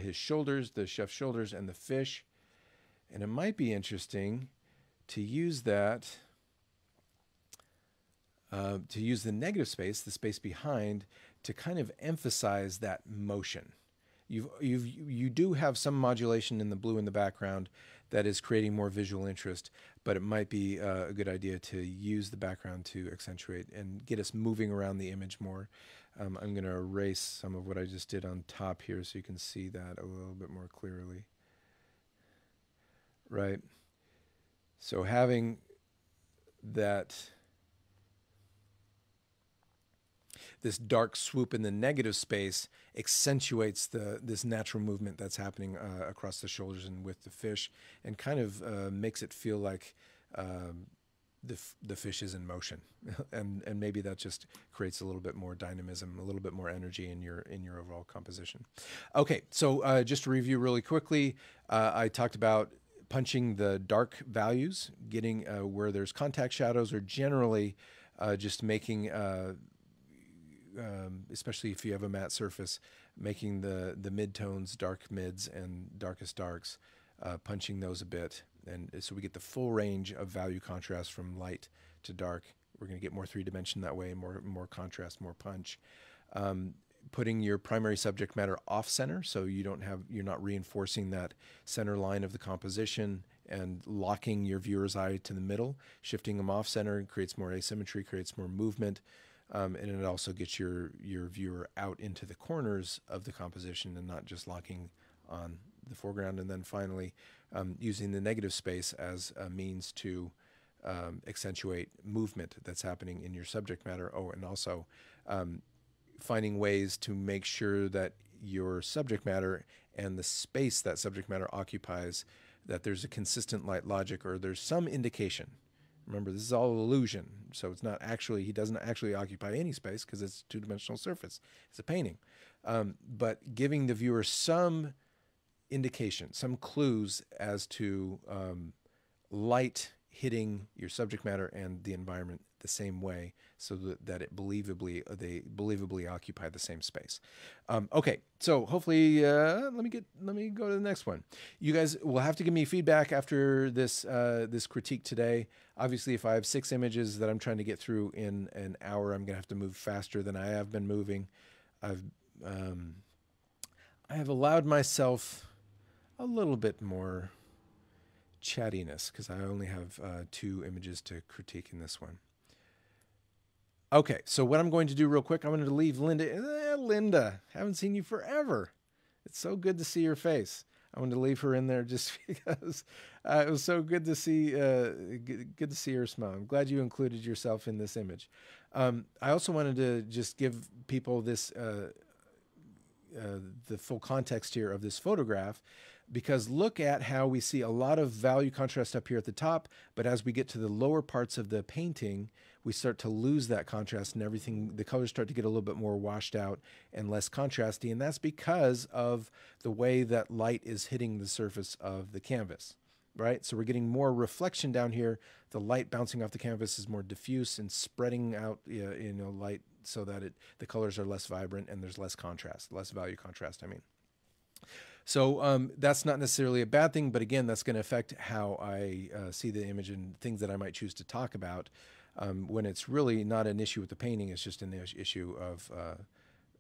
his shoulders, the chef's shoulders, and the fish. And it might be interesting to use that. To use the negative space, the space behind, to kind of emphasize that motion. You do have some modulation in the blue in the background that is creating more visual interest, but it might be a good idea to use the background to accentuate and get us moving around the image more. I'm going to erase some of what I just did on top here so you can see that a little bit more clearly. Right. So having that, this dark swoop in the negative space accentuates this natural movement that's happening across the shoulders and with the fish, and kind of makes it feel like the fish is in motion, and maybe that just creates a little bit more dynamism, a little bit more energy in your overall composition. Okay, so just to review really quickly, I talked about punching the dark values, getting where there's contact shadows, or generally just making especially if you have a matte surface, making the midtones dark mids and darkest darks, punching those a bit. And so we get the full range of value contrast from light to dark. We're going to get more three-dimension that way, more contrast, more punch. Putting your primary subject matter off center, so you're not reinforcing that center line of the composition and locking your viewer's eye to the middle. Shifting them off center creates more asymmetry, creates more movement. And it also gets your viewer out into the corners of the composition and not just locking on the foreground. And then finally, using the negative space as a means to accentuate movement that's happening in your subject matter. Oh, and also finding ways to make sure that your subject matter and the space that subject matter occupies, that there's a consistent light logic, or there's some indication. Remember, this is all illusion, so it's not actually, he doesn't actually occupy any space because it's a two-dimensional surface. It's a painting. But giving the viewer some indication, some clues as to light hitting your subject matter and the environment the same way, so that they believably occupy the same space. Okay, so hopefully, let me go to the next one. You guys will have to give me feedback after this critique today. Obviously, if I have 6 images that I'm trying to get through in an hour, I'm gonna have to move faster than I have been moving. I have allowed myself a little bit more chattiness because I only have 2 images to critique in this one. Okay, so what I'm going to do real quick, I'm going to leave Linda. Linda, haven't seen you forever. It's so good to see your face. I wanted to leave her in there just because it was so good to see good to see her smile. I'm glad you included yourself in this image. I also wanted to just give people this the full context here of this photograph, because look at how we see a lot of value contrast up here at the top, but as we get to the lower parts of the painting, we start to lose that contrast, and everything, the colors start to get a little bit more washed out and less contrasty, and that's because of the way that light is hitting the surface of the canvas, right? So we're getting more reflection down here. The light bouncing off the canvas is more diffuse and spreading out, light, so that the colors are less vibrant and there's less contrast, less value contrast, I mean. So that's not necessarily a bad thing, but again, that's going to affect how I see the image and things that I might choose to talk about, when it's really not an issue with the painting. It's just an issue of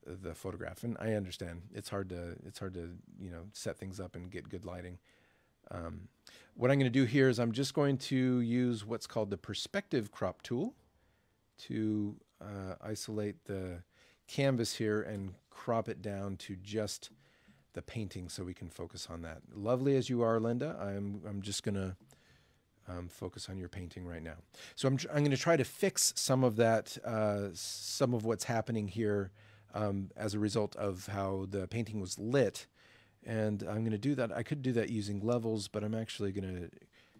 the photograph. And I understand it's hard to set things up and get good lighting. What I'm going to do here is I'm just going to use what's called the perspective crop tool to isolate the canvas here and crop it down to just the painting so we can focus on that. Lovely as you are, Linda, I'm just going to focus on your painting right now. So I'm going to try to fix some of that, some of what's happening here as a result of how the painting was lit. And I'm going to do that. I could do that using levels, but I'm actually going to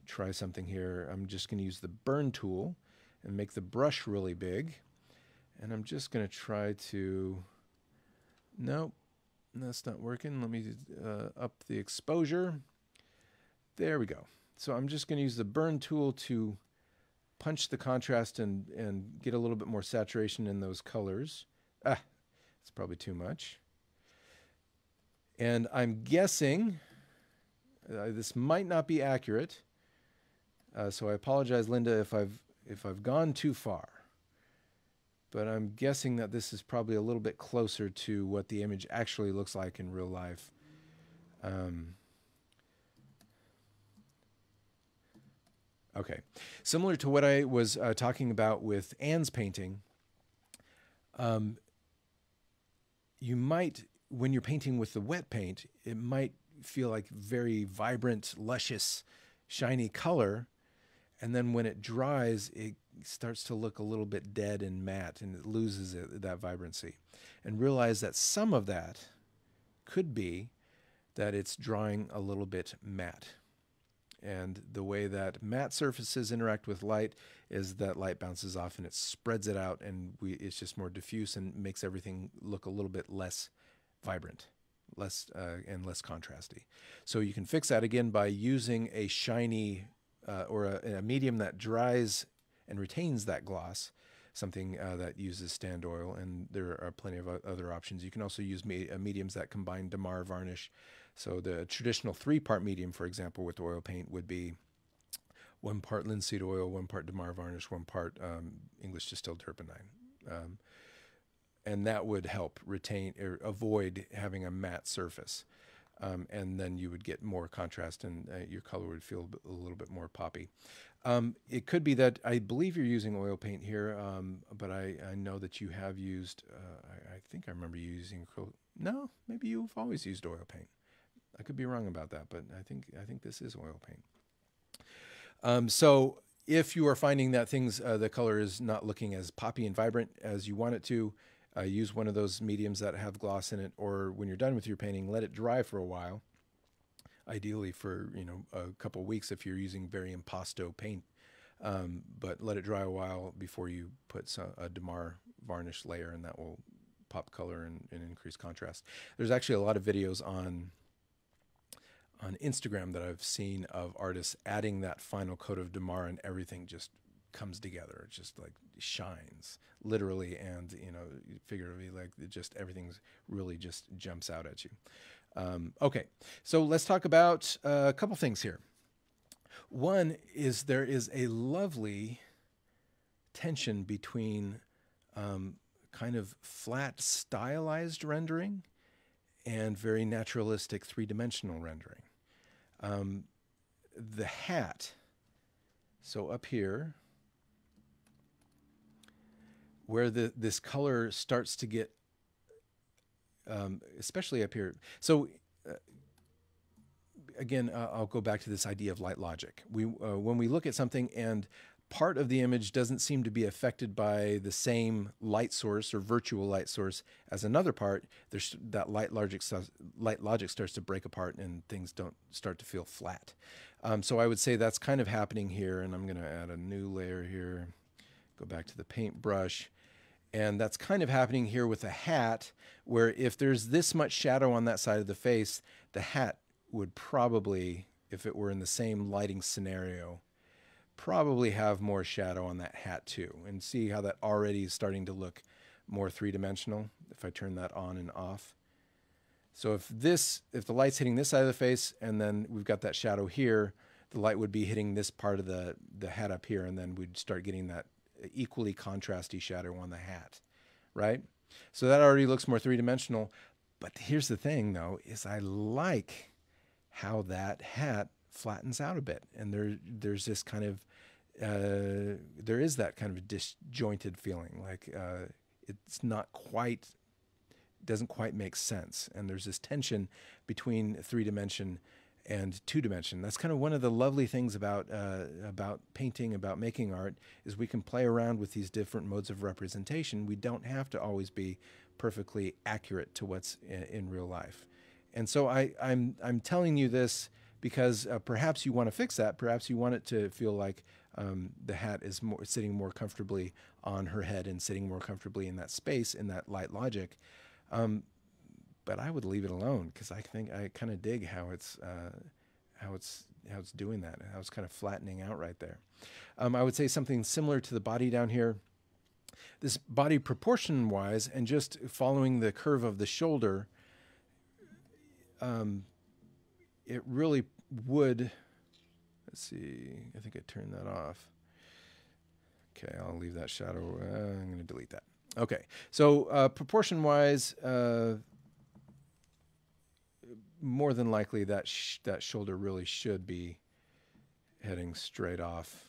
try something here. I'm just going to use the burn tool and make the brush really big. And I'm just going to try to, nope, that's not working. Let me up the exposure. There we go. So I'm just going to use the burn tool to punch the contrast and get a little bit more saturation in those colors. It's probably too much. And I'm guessing this might not be accurate. So I apologize, Linda, if I've gone too far. But I'm guessing that this is probably a little bit closer to what the image actually looks like in real life. Okay, similar to what I was talking about with Anne's painting, you might, when you're painting with the wet paint, it might feel like very vibrant, luscious, shiny color. And then when it dries, it starts to look a little bit dead and matte, and it loses that vibrancy. And realize that some of that could be that it's drawing a little bit matte. And the way that matte surfaces interact with light is that light bounces off and it spreads it out, and it's just more diffuse and makes everything look a little bit less vibrant, less contrasty. So you can fix that again by using a shiny or a medium that dries and retains that gloss, something that uses stand oil, and there are plenty of other options. You can also use mediums that combine Damar varnish. So the traditional 3-part medium, for example, with oil paint would be 1 part linseed oil, 1 part Damar varnish, 1 part English distilled turpentine. And that would help retain or avoid having a matte surface. And then you would get more contrast, and your color would feel a little bit more poppy. It could be that, I believe you're using oil paint here, but I know that you have used, I think I remember you using acrylic. No, maybe you've always used oil paint. I could be wrong about that, but I think this is oil paint. So if you are finding that the color is not looking as poppy and vibrant as you want it to, use one of those mediums that have gloss in it, or when you're done with your painting, let it dry for a while. Ideally for a couple of weeks if you're using very impasto paint, but let it dry a while before you put a Damar varnish layer, and that will pop color and increase contrast. There's actually a lot of videos on on Instagram that I've seen of artists adding that final coat of Damar, and everything just comes together. It just like shines, literally and figuratively. Like it just everything's really just jumps out at you. Okay, so let's talk about a couple things here. One is there is a lovely tension between kind of flat stylized rendering and very naturalistic three-dimensional rendering. The hat, so up here, where this color starts to get, especially up here. So again, I'll go back to this idea of light logic. When we look at something and part of the image doesn't seem to be affected by the same light source or virtual light source as another part, there's that light logic starts to break apart and things don't start to feel flat. So I would say that's kind of happening here, and I'm going to add a new layer here, go back to the paintbrush, and that's kind of happening here with a hat, where if there's this much shadow on that side of the face, the hat would probably, if it were in the same lighting scenario, probably have more shadow on that hat too. And see how that already is starting to look more three-dimensional if I turn that on and off. So if the light's hitting this side of the face and then we've got that shadow here, the light would be hitting this part of the hat up here, and then we'd start getting that equally contrasty shadow on the hat, right? So that already looks more three-dimensional. But here's the thing though, is I like how that hat flattens out a bit, and there's this kind of there is that kind of disjointed feeling, like it's not quite, doesn't quite make sense, and there's this tension between 3-dimension and 2-dimension. That's kind of one of the lovely things about painting, about making art, is we can play around with these different modes of representation. We don't have to always be perfectly accurate to what's in real life. And so I'm telling you this because perhaps you want to fix that. Perhaps you want it to feel like the hat is sitting more comfortably on her head and sitting more comfortably in that space, in that light logic. But I would leave it alone, because I think I kind of dig how it's doing that, how it's kind of flattening out right there. I would say something similar to the body down here. This body proportion-wise, and just following the curve of the shoulder, it really would, let's see, I think I turned that off. Okay, I'll leave that shadow. I'm going to delete that. Okay, so proportion-wise, more than likely that shoulder really should be heading straight off.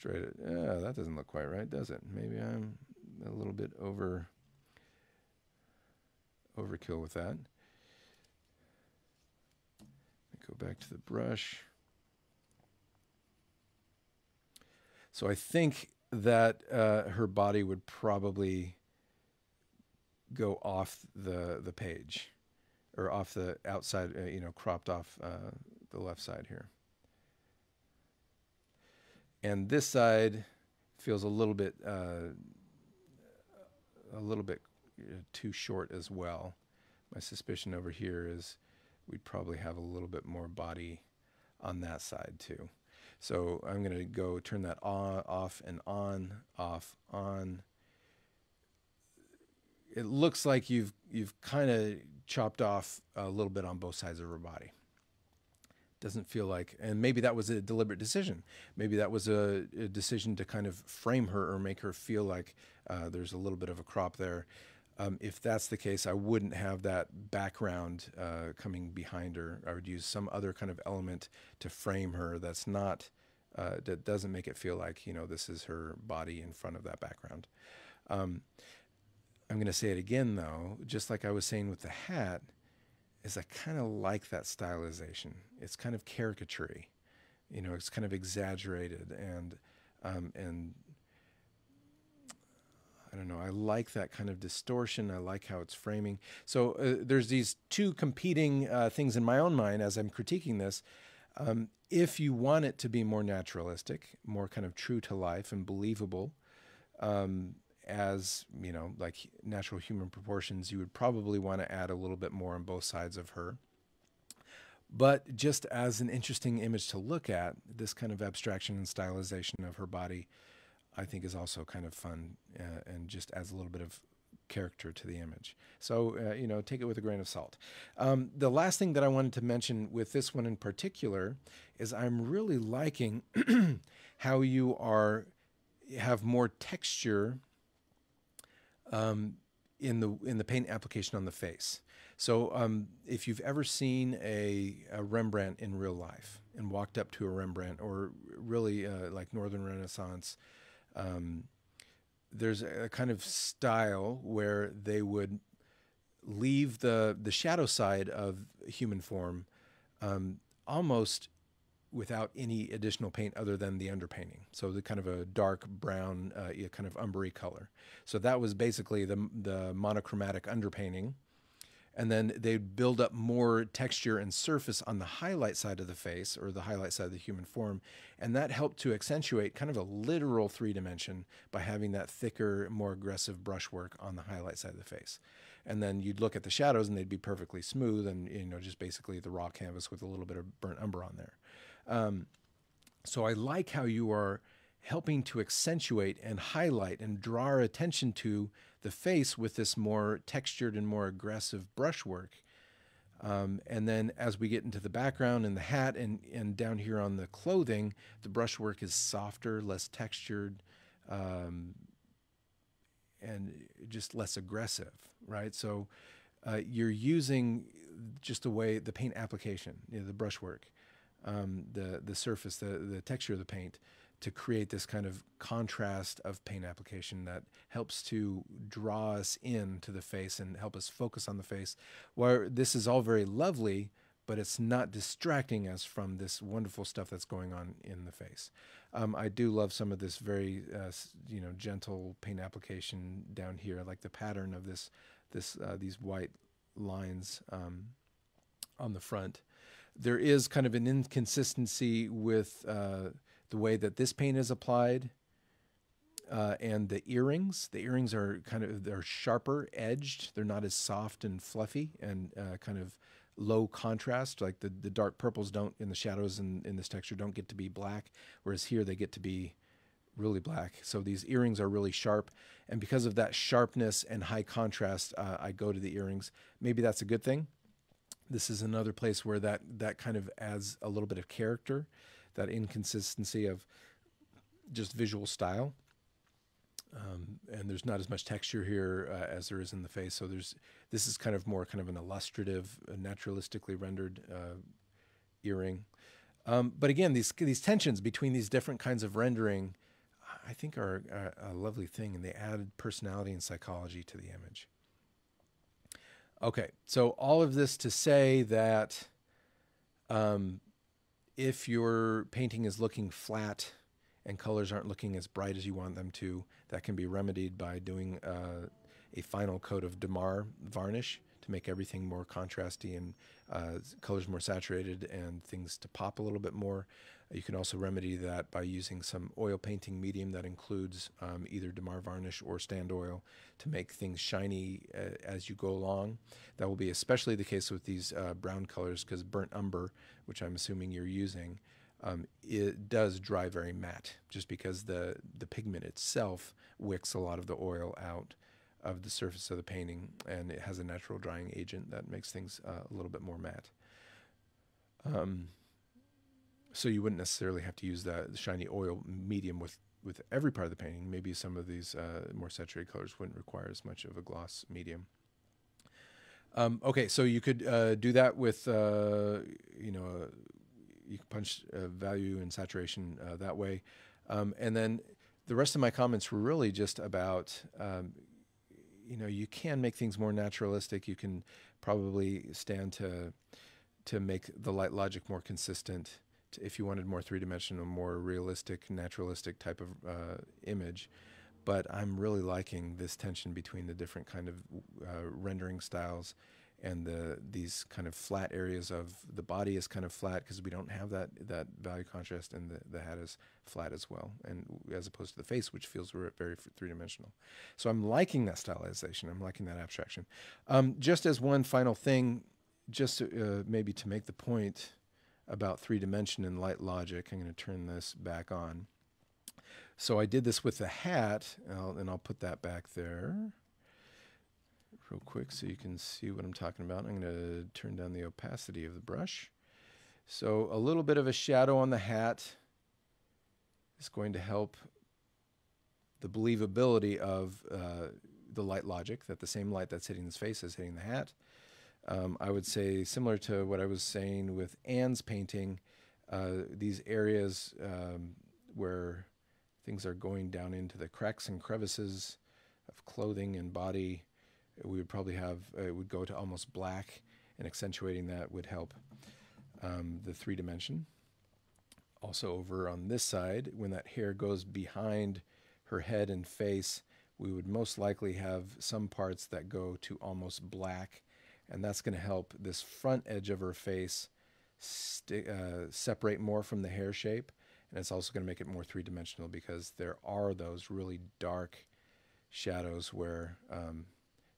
That doesn't look quite right, does it? Maybe I'm a little bit overkill with that. Go back to the brush. So I think that her body would probably go off the page, or off the outside, cropped off the left side here. And this side feels a little bit too short as well. My suspicion over here is we'd probably have a little bit more body on that side too. So I'm going to go turn that on, off and on, off, on. It looks like you've kind of chopped off a little bit on both sides of her body. Doesn't feel like, and maybe that was a deliberate decision. Maybe that was a decision to kind of frame her or make her feel like there's a little bit of a crop there. If that's the case, I wouldn't have that background coming behind her. I would use some other kind of element to frame her that's not, that doesn't make it feel like, this is her body in front of that background. I'm going to say it again, though, just like I was saying with the hat, is I kind of like that stylization. It's kind of caricature-y. It's kind of exaggerated, and I don't know, I like that kind of distortion. I like how it's framing. So there's these two competing things in my own mind as I'm critiquing this. If you want it to be more naturalistic, more kind of true to life and believable, as, you know, like natural human proportions, you would probably want to add a little bit more on both sides of her. But just as an interesting image to look at, this kind of abstraction and stylization of her body, I think, is also kind of fun, and just adds a little bit of character to the image. So, you know, take it with a grain of salt. The last thing that I wanted to mention with this one in particular is I'm really liking how you have more texture in the paint application on the face. So if you've ever seen a Rembrandt in real life and walked up to a Rembrandt, or really like Northern Renaissance, there's a kind of style where they would leave the shadow side of human form almost without any additional paint other than the underpainting. So the kind of a dark brown, kind of umbery color. So that was basically the monochromatic underpainting. And then they'd build up more texture and surface on the highlight side of the face, or the highlight side of the human form. And that helped to accentuate kind of a literal 3-dimension by having that thicker, more aggressive brushwork on the highlight side of the face. And then you'd look at the shadows and they'd be perfectly smooth, and, you know, just basically the raw canvas with a little bit of burnt umber on there. So I like how you are helping to accentuate and highlight and draw our attention to the face with this more textured and more aggressive brushwork. And then as we get into the background and the hat and down here on the clothing, the brushwork is softer, less textured, and just less aggressive, right? So you're using just the paint application, you know, the brushwork, the surface, the texture of the paint, to create this kind of contrast of paint application that helps to draw us into the face and help us focus on the face. Where this is all very lovely, but it's not distracting us from this wonderful stuff that's going on in the face. I do love some of this very, you know, gentle paint application down here. I like the pattern of these white lines on the front. There is kind of an inconsistency with the way that this paint is applied, and the earrings. The earrings are they're sharper edged. They're not as soft and fluffy and kind of low contrast. Like the dark purples don't, in the shadows and in this texture, don't get to be black, whereas here they get to be really black. So these earrings are really sharp, and because of that sharpness and high contrast, I go to the earrings. Maybe that's a good thing. This is another place where that kind of adds a little bit of character, that inconsistency of just visual style. And there's not as much texture here as there is in the face. So this is kind of an illustrative, naturalistically rendered earring. But again, these tensions between these different kinds of rendering, I think, are a lovely thing, and they add personality and psychology to the image. Okay, so all of this to say that if your painting is looking flat and colors aren't looking as bright as you want them to, that can be remedied by doing a final coat of Damar varnish to make everything more contrasty and colors more saturated and things to pop a little bit more. You can also remedy that by using some oil painting medium that includes either Damar varnish or stand oil to make things shiny as you go along. That will be especially the case with these brown colors, because burnt umber, which I'm assuming you're using, it does dry very matte, just because the pigment itself wicks a lot of the oil out of the surface of the painting, and it has a natural drying agent that makes things a little bit more matte. So you wouldn't necessarily have to use the shiny oil medium with every part of the painting. Maybe some of these more saturated colors wouldn't require as much of a gloss medium. Okay, so you could do that with, you can punch value and saturation that way. And then the rest of my comments were really just about, you can make things more naturalistic. You can probably stand to make the light logic more consistent if you wanted more three-dimensional, more realistic, naturalistic type of image. But I'm really liking this tension between the different kind of rendering styles, and these kind of flat areas of the body is kind of flat because we don't have that value contrast, and the hat is flat as well, and as opposed to the face, which feels very three-dimensional. So I'm liking that stylization. I'm liking that abstraction. Just as one final thing, just maybe to make the point about three-dimension and light logic, I'm going to turn this back on. So I did this with the hat, and I'll put that back there real quick so you can see what I'm talking about. I'm going to turn down the opacity of the brush. So a little bit of a shadow on the hat is going to help the believability of the light logic, that the same light that's hitting his face is hitting the hat. I would say, similar to what I was saying with Anne's painting, these areas where things are going down into the cracks and crevices of clothing and body, we would probably have, it would go to almost black, and accentuating that would help the three dimension. Also over on this side, when that hair goes behind her head and face, we would most likely have some parts that go to almost black, and that's going to help this front edge of her face separate more from the hair shape, and it's also going to make it more three-dimensional because there are those really dark shadows where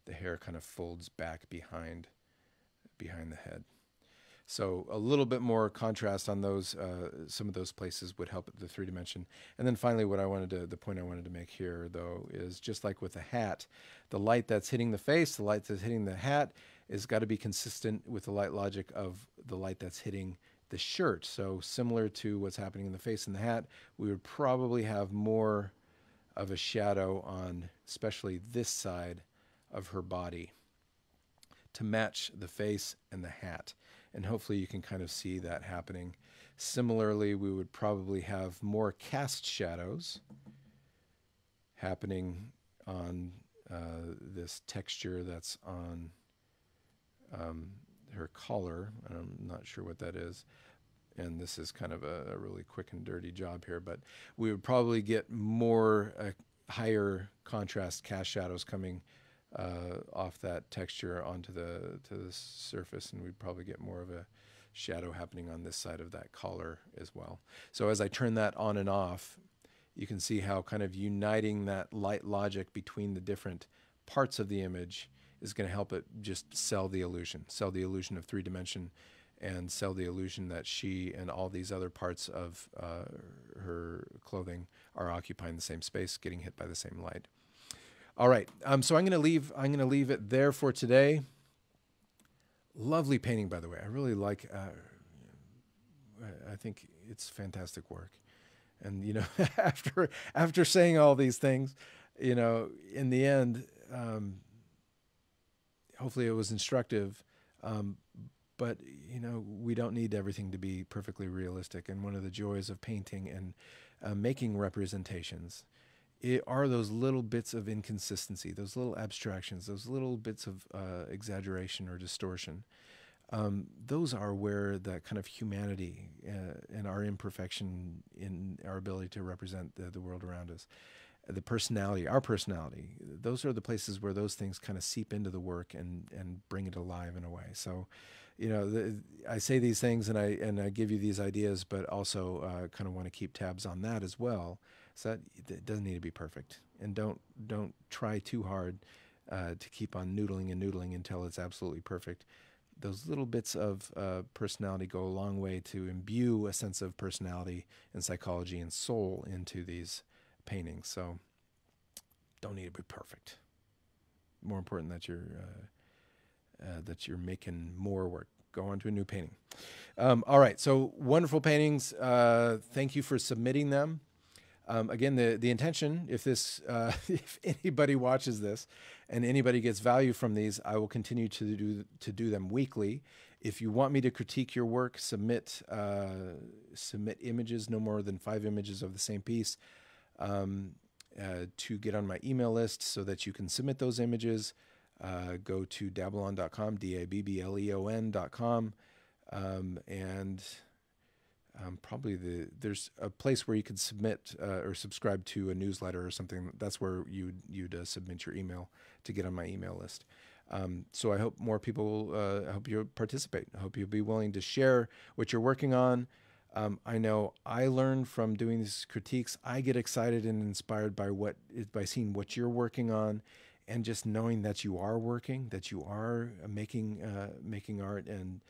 the hair kind of folds back behind the head. So a little bit more contrast on those, some of those places would help the three dimension. And then finally, the point I wanted to make here, though, is just like with a hat, the light that's hitting the face, the light that's hitting the hat, is got to be consistent with the light logic of the light that's hitting the shirt. So similar to what's happening in the face and the hat, we would probably have more of a shadow on especially this side of her body to match the face and the hat. And hopefully you can kind of see that happening. Similarly, we would probably have more cast shadows happening on this texture that's on her collar. I'm not sure what that is. And this is kind of a really quick and dirty job here, but we would probably get more higher contrast cast shadows coming off that texture onto the surface, and we'd probably get more of a shadow happening on this side of that collar as well. So as I turn that on and off, you can see how kind of uniting that light logic between the different parts of the image is going to help it just sell the illusion of three dimension, and sell the illusion that she and all these other parts of her clothing are occupying the same space, getting hit by the same light. All right, so I'm going to leave it there for today. Lovely painting, by the way. I really like. I think it's fantastic work. And you know, after saying all these things, you know, in the end, hopefully it was instructive. But you know, we don't need everything to be perfectly realistic. And one of the joys of painting and making representations are those little bits of inconsistency, those little abstractions, those little bits of exaggeration or distortion. Those are where the kind of humanity and our imperfection in our ability to represent the world around us, the personality, our personality, those are the places where those things kind of seep into the work and bring it alive in a way. So, you know, I say these things and I give you these ideas, but also kind of want to keep tabs on that as well. So that it doesn't need to be perfect, and don't try too hard to keep on noodling and noodling until it's absolutely perfect. Those little bits of personality go a long way to imbue a sense of personality and psychology and soul into these paintings. So don't need to be perfect. More important that you're making more work. Go on to a new painting. All right, so wonderful paintings. Thank you for submitting them. Again, the intention, if anybody watches this and anybody gets value from these, I will continue to do them weekly. If you want me to critique your work, submit images, no more than 5 images of the same piece, to get on my email list so that you can submit those images. Go to dabbleon.com, dabbleon.com, and probably there's a place where you can submit or subscribe to a newsletter or something. That's where you'd submit your email to get on my email list. So I hope more people, I hope you participate. I hope you'll be willing to share what you're working on. I know I learn from doing these critiques. I get excited and inspired by seeing what you're working on, and just knowing that you are working, that you are making art, and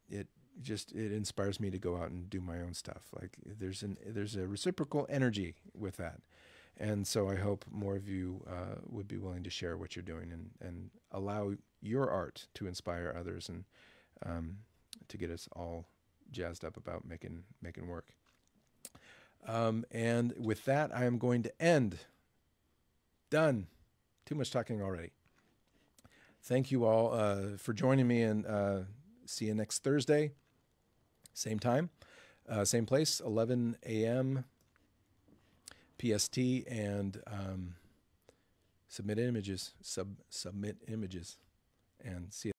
it it inspires me to go out and do my own stuff. Like there's a reciprocal energy with that. And so I hope more of you would be willing to share what you're doing, and allow your art to inspire others, and to get us all jazzed up about making work. And with that, I am going to end. Done. Too much talking already. Thank you all for joining me, and see you next Thursday. Same time, same place, 11 a.m. PST, and submit images, and see you.